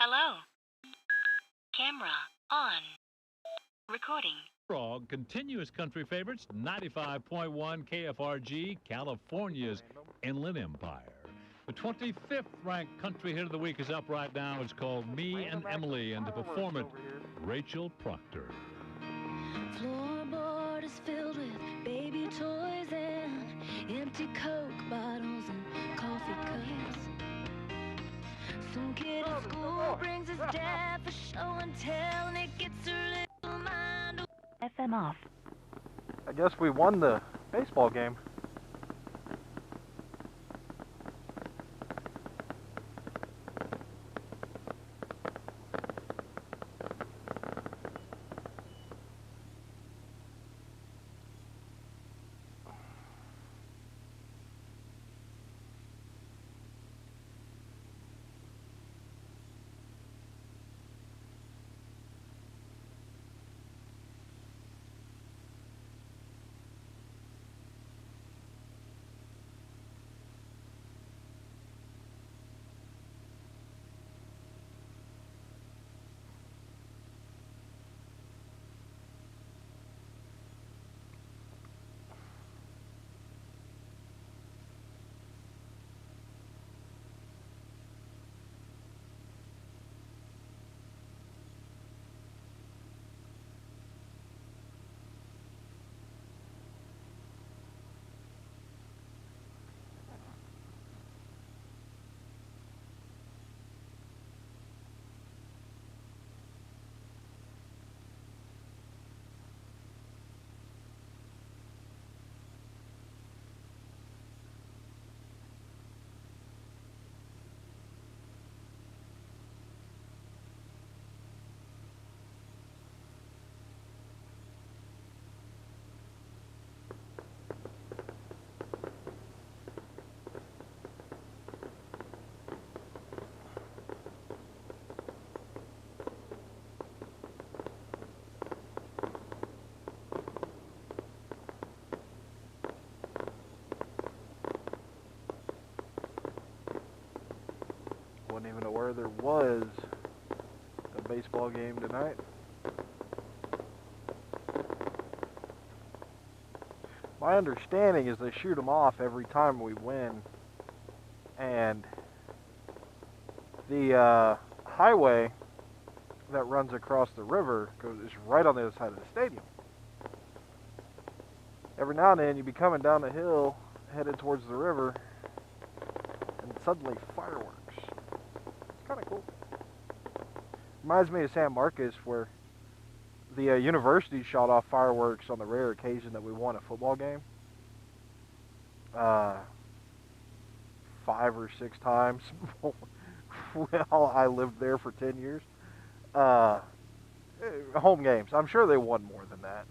Hello. Camera on. Recording. Frog, continuous country favorites, 95.1 KFRG, California's Inland Empire. The 25th ranked country hit of the week is up right now. It's called Me and Emily, and to perform it, Rachel Proctor. Floorboard is filled with baby toys and empty Coke bottles and coffee cups. Some kid at school brings his dad for show and tell, and it gets her little mind. FM off. I guess we won the baseball game. Wasn't even aware there was a baseball game tonight. My understanding is they shoot them off every time we win, and the highway that runs across the river is right on the other side of the stadium. Every now and then you'd be coming down the hill headed towards the river, and suddenly fireworks. Kind of cool. Reminds me of San Marcos, where the university shot off fireworks on the rare occasion that we won a football game. 5 or 6 times while I lived there for 10 years. Home games. I'm sure they won more than that.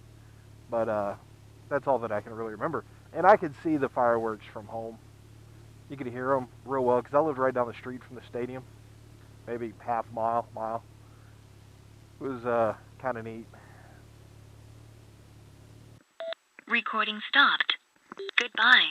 But that's all that I can really remember. And I could see the fireworks from home. You could hear them real well, because I lived right down the street from the stadium. Maybe half mile. It was kind of neat. Recording stopped. Goodbye.